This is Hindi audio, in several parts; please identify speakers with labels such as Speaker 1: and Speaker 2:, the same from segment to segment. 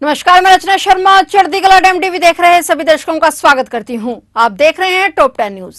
Speaker 1: नमस्कार, मैं रचना शर्मा। चढ़ती कला MTV देख रहे हैं सभी दर्शकों का स्वागत करती हूं। आप देख रहे हैं टॉप 10 न्यूज।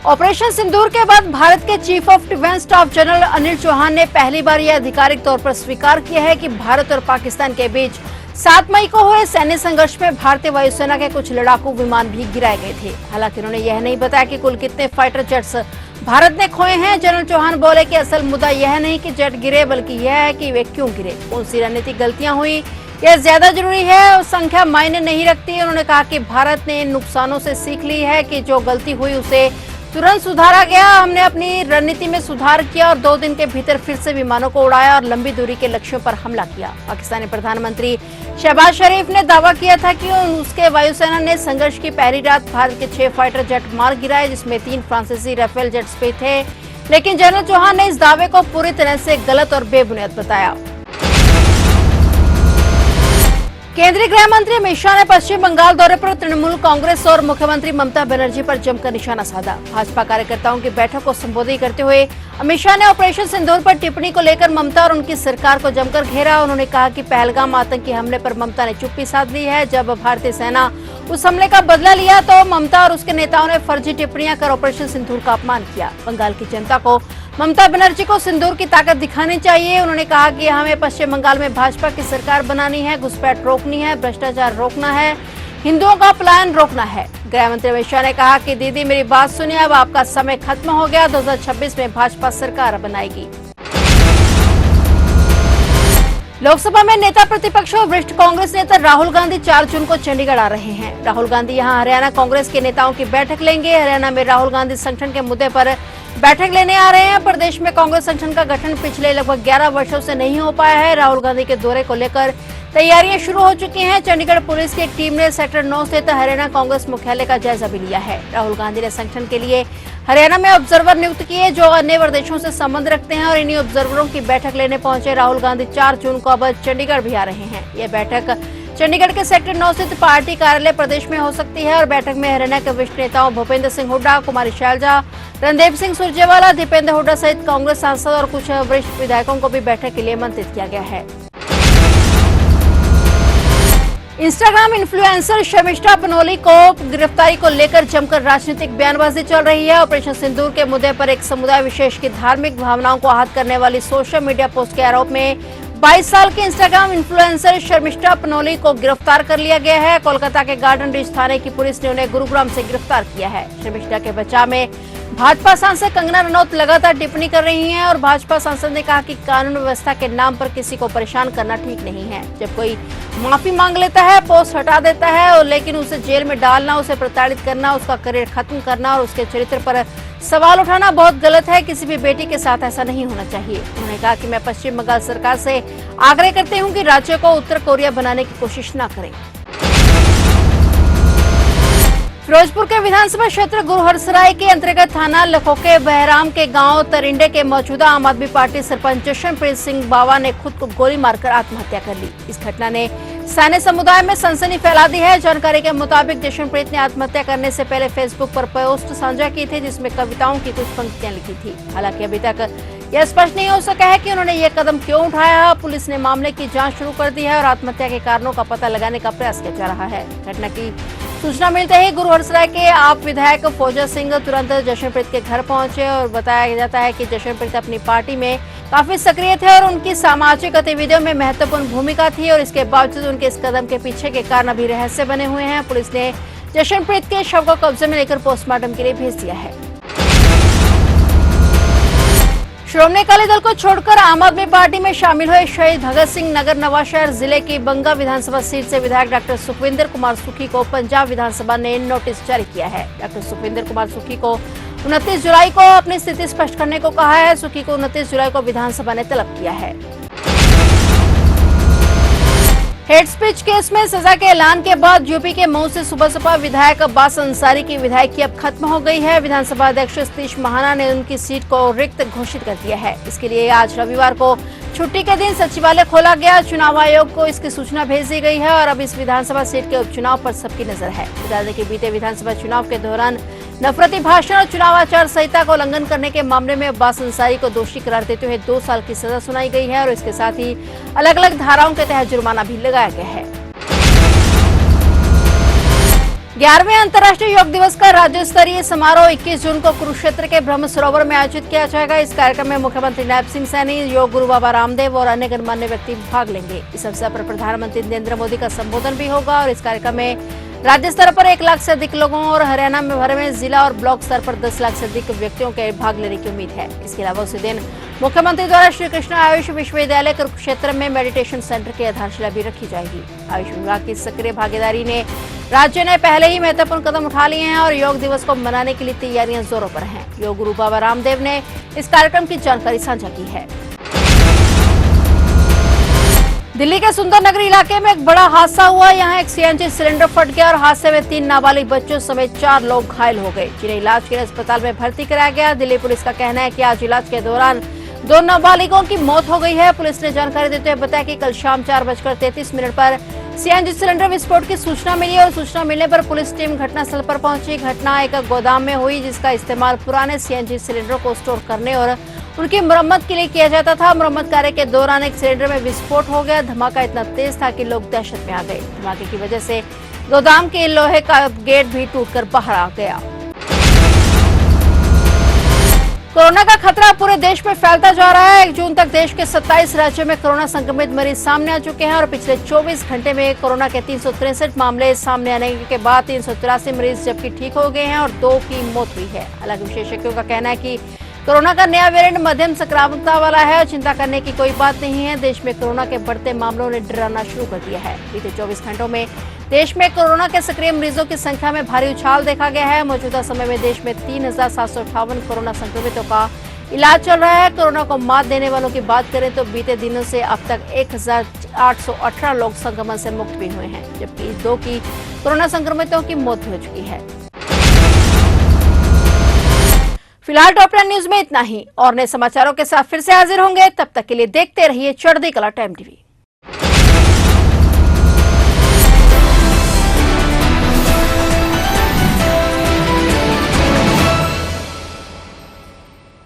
Speaker 1: ऑपरेशन सिंदूर के बाद भारत के chief of defence staff general Anil Chauhan ने पहली बार यह आधिकारिक तौर पर स्वीकार किया है कि भारत और पाकिस्तान के बीच 7 मई को हुए सैन्य संघर्ष में भारतीय वायुसेना के कुछ लड़ाकू विमान भी गिराए गए थे। हालांकि उन्होंने यह नहीं बताया कि कुल कितने फाइटर जेट्स भारत ने खोए हैं। जनरल चौहान बोले कि असल मुद्दा यह नहीं कि जेट गिरे, बल्कि यह है कि वे क्यों गिरे, कौन सी रणनीतिक गलतियां हुई, यह ज्यादा जरूरी है। संख्या मायने नहीं रखती। उन्होंने कहा कि भारत ने इन नुकसानों से सीख ली है कि जो गलती हुई उसे तुरंत सुधारा गया। हमने अपनी रणनीति में सुधार किया और 2 दिन के भीतर फिर से विमानों को उड़ाया और लंबी दूरी के लक्ष्यों पर हमला किया। पाकिस्तानी प्रधानमंत्री शहबाज शरीफ ने दावा किया था कि उसके वायुसेना ने संघर्ष की पहली रात भारत के 6 फाइटर जेट मार गिराए, जिसमें 3 फ्रांसीसी राफेल जेट्स पे थे। लेकिन जनरल चौहान ने इस दावे को पूरी तरह से गलत और बेबुनियाद बताया। केंद्रीय गृह मंत्री अमित शाह ने पश्चिम बंगाल दौरे पर तृणमूल कांग्रेस और मुख्यमंत्री ममता बनर्जी पर जमकर निशाना साधा। भाजपा कार्यकर्ताओं की बैठक को संबोधित करते हुए अमित शाह ने ऑपरेशन सिंदूर पर टिप्पणी को लेकर ममता और उनकी सरकार को जमकर घेरा। उन्होंने कहा कि पहलगाम आतंकी हमले पर ममता ने चुप्पी साध ली है। जब भारतीय सेना उस हमले का बदला लिया तो ममता और उसके नेताओं ने फर्जी टिप्पणियां कर ऑपरेशन सिंदूर का अपमान किया। बंगाल की जनता को ममता बनर्जी को सिंदूर की ताकत दिखानी चाहिए। उन्होंने कहा कि हमें पश्चिम बंगाल में भाजपा की सरकार बनानी है, घुसपैठ रोकनी है, भ्रष्टाचार रोकना है, हिंदुओं का पलायन रोकना है। गृह मंत्री अमित शाह ने कहा कि दीदी मेरी बात सुनिए, अब आपका समय खत्म हो गया। 2026 में भाजपा सरकार बनाएगी। लोकसभा में नेता प्रतिपक्ष और वरिष्ठ कांग्रेस नेता राहुल गांधी 4 जून को चंडीगढ़ आ रहे हैं। राहुल गांधी यहां हरियाणा कांग्रेस के नेताओं की बैठक लेंगे। हरियाणा में राहुल गांधी संगठन के मुद्दे पर बैठक लेने आ रहे हैं। प्रदेश में कांग्रेस संगठन का गठन पिछले लगभग 11 वर्षों से नहीं हो पाया है। राहुल गांधी के दौरे को लेकर तैयारियां शुरू हो चुकी हैं। चंडीगढ़ पुलिस की एक टीम ने सेक्टर 9 स्थित हरियाणा कांग्रेस मुख्यालय का जायजा भी लिया है। राहुल गांधी ने संगठन के लिए हरियाणा में ऑब्जर्वर नियुक्त किए जो अन्य प्रदेशों से संबंध रखते हैं और इन्हीं ऑब्जर्वरों की बैठक लेने पहुंचे राहुल गांधी 4 जून को अब चंडीगढ़ भी आ रहे हैं। यह बैठक चंडीगढ़ के सेक्टर 9 स्थित पार्टी कार्यालय प्रदेश में हो सकती है और बैठक में हरियाणा के वरिष्ठ नेताओं भूपेंद्र सिंह हुड्डा, कुमारी शैलजा, रणदीप सिंह सुरजेवाला, दीपेंद्र हुड्डा सहित कांग्रेस सांसद और कुछ वरिष्ठ विधायकों को भी बैठक के लिए आमंत्रित किया गया है। इंस्टाग्राम इन्फ्लुएंसर शर्मिष्ठा पनोली को गिरफ्तारी को लेकर जमकर राजनीतिक बयानबाजी चल रही है। ऑपरेशन सिंदूर के मुद्दे पर एक समुदाय विशेष की धार्मिक भावनाओं को आहत करने वाली सोशल मीडिया पोस्ट के आरोप में 22 साल के इंस्टाग्राम इन्फ्लुएंसर शर्मिष्ठा पनोली को गिरफ्तार कर लिया गया है। कोलकाता के गार्डन रिच थाने की पुलिस ने उन्हें गुरुग्राम से गिरफ्तार किया है। शर्मिष्ठा के बचाव में भाजपा सांसद कंगना रनौत लगातार टिप्पणी कर रही हैं और भाजपा सांसद ने कहा कि कानून व्यवस्था के नाम पर किसी को परेशान करना ठीक नहीं है। जब कोई माफी मांग लेता है, पोस्ट हटा देता है और लेकिन उसे जेल में डालना, उसे प्रताड़ित करना, उसका करियर खत्म करना और उसके चरित्र पर सवाल उठाना बहुत गलत है। किसी भी बेटी के साथ ऐसा नहीं होना चाहिए। उन्होंने कहा कि मैं पश्चिम बंगाल सरकार से आग्रह करती हूं कि राज्य को उत्तर कोरिया बनाने की कोशिश न करें। फिरोजपुर के विधानसभा क्षेत्र गुरुहरसराय के अंतर्गत थाना लखोके बहराम के गांव तरिंडे के मौजूदा आम आदमी पार्टी सरपंच जशनप्रीत सिंह बावा ने खुद को गोली मारकर आत्महत्या कर ली। इस घटना ने सैन्य समुदाय में सनसनी फैला दी है। जानकारी के मुताबिक जशनप्रीत ने आत्महत्या करने से पहले फेसबुक पर पोस्ट साझा की थी जिसमें कविताओं की कुछ पंक्तियां लिखी थी। हालांकि अभी तक यह स्पष्ट नहीं हो सका है कि उन्होंने ये कदम क्यों उठाया। पुलिस ने मामले की जांच शुरू कर दी है और आत्महत्या के कारणों का पता लगाने का प्रयास किया जा रहा है। घटना की सूचना मिलते ही गुरुहरसराय के आप विधायक फौजा सिंह तुरंत जशनप्रीत के घर पहुंचे और बताया जाता है कि जशनप्रीत अपनी पार्टी में काफी सक्रिय थे और उनकी सामाजिक गतिविधियों में महत्वपूर्ण भूमिका थी और इसके बावजूद उनके इस कदम के पीछे के कारण अभी रहस्य बने हुए हैं। पुलिस ने जशनप्रीत के शव को कब्जे में लेकर पोस्टमार्टम के लिए भेज दिया है। श्रोमणी अकाली दल को छोड़कर आम आदमी पार्टी में शामिल हुए शहीद भगत सिंह नगर नवांशहर जिले की बंगा विधानसभा सीट से विधायक डॉक्टर सुखविंदर कुमार सुखी को पंजाब विधानसभा ने नोटिस जारी किया है। डॉक्टर सुखविंदर कुमार सुखी को 29 जुलाई को अपनी स्थिति स्पष्ट करने को कहा है। सुखी को 29 जुलाई को विधानसभा ने तलब किया है। हेड स्पीच केस में सजा के ऐलान के बाद यूपी के मऊ से सुबह विधायक अब्बास अंसारी की विधायकी अब खत्म हो गई है। विधानसभा अध्यक्ष सतीश महाना ने उनकी सीट को रिक्त घोषित कर दिया है। इसके लिए आज रविवार को छुट्टी के दिन सचिवालय खोला गया। चुनाव आयोग को इसकी सूचना भेज दी गई है और अब इस विधानसभा सीट के उपचुनाव पर सबकी नजर है। बता दें कि बीते विधानसभा चुनाव के दौरान नफरती भाषण और चुनाव आचार संहिता का उल्लंघन करने के मामले में अब्बास अंसारी को दोषी करार देते हुए 2 साल की सजा सुनाई गई है और इसके साथ ही अलग अलग धाराओं के तहत जुर्माना भी लगाया गया है। 11वें अंतर्राष्ट्रीय योग दिवस का राज्य स्तरीय समारोह 21 जून को कुरुक्षेत्र के ब्रह्म सरोवर में आयोजित किया जाएगा। इस कार्यक्रम में मुख्यमंत्री नायब सिंह सैनी, योग गुरु बाबा रामदेव और अन्य गणमान्य व्यक्ति भाग लेंगे। इस अवसर पर प्रधानमंत्री नरेंद्र मोदी का संबोधन भी होगा और इस कार्यक्रम में राज्य स्तर पर 1 लाख से अधिक लोगों और हरियाणा में भर में जिला और ब्लॉक स्तर पर 10 लाख से अधिक व्यक्तियों के भाग लेने की उम्मीद है। इसके अलावा उसी दिन मुख्यमंत्री द्वारा श्री कृष्ण आयुष विश्वविद्यालय कुरुक्षेत्र में मेडिटेशन सेंटर की आधारशिला भी रखी जाएगी। आयुष विभाग की सक्रिय भागीदारी ने राज्य ने पहले ही महत्वपूर्ण कदम उठा लिए हैं और योग दिवस को मनाने के लिए तैयारियां जोरों पर हैं। योग गुरु बाबा रामदेव ने इस कार्यक्रम की जानकारी साझा की है। दिल्ली के सुंदर नगरी इलाके में एक बड़ा हादसा हुआ। यहाँ एक सीएनजी सिलेंडर फट गया और हादसे में 3 नाबालिग बच्चों समेत 4 लोग घायल हो गए, जिन्हें इलाज के लिए अस्पताल में भर्ती कराया गया। दिल्ली पुलिस का कहना है कि आज इलाज के दौरान 2 नाबालिगों की मौत हो गई है। पुलिस ने जानकारी देते हुए बताया कि कल शाम 4:33 पर सीएनजी सिलेंडर विस्फोट की सूचना मिली और सूचना मिलने पर पुलिस टीम घटनास्थल पर पहुंची। घटना एक गोदाम में हुई जिसका इस्तेमाल पुराने सीएनजी सिलेंडरों को स्टोर करने और उनकी मरम्मत के लिए किया जाता था। मरम्मत कार्य के दौरान एक सिलेंडर में विस्फोट हो गया। धमाका इतना तेज था कि लोग दहशत में आ गए। धमाके की वजह से गोदाम के लोहे का गेट भी टूटकर बाहर आ गया। कोरोना का खतरा पूरे देश में फैलता जा रहा है। 1 जून तक देश के 27 राज्यों में कोरोना संक्रमित मरीज सामने आ चुके हैं और पिछले 24 घंटे में कोरोना के 363 मामले सामने आने के बाद 383 मरीज जबकि ठीक हो गए हैं और 2 की मौत हुई है। हालांकि विशेषज्ञों का कहना है कि कोरोना का नया वेरिएंट मध्यम संक्रामकता वाला है और चिंता करने की कोई बात नहीं है। देश में कोरोना के बढ़ते मामलों ने डराना शुरू कर दिया है। बीते 24 घंटों में देश में कोरोना के सक्रिय मरीजों की संख्या में भारी उछाल देखा गया है। मौजूदा समय में देश में 3,758 कोरोना संक्रमितों का इलाज चल रहा है। कोरोना को मात देने वालों की बात करें तो बीते दिनों से अब तक 1,818 लोग संक्रमण से मुक्त भी हुए हैं, जबकि 2 की कोरोना संक्रमितों की मौत भी हो चुकी है। फिलहाल टॉप 10 न्यूज में इतना ही और नए समाचारों के साथ फिर से हाजिर होंगे। तब तक के लिए देखते रहिए चढ़ती कला टाइम टीवी।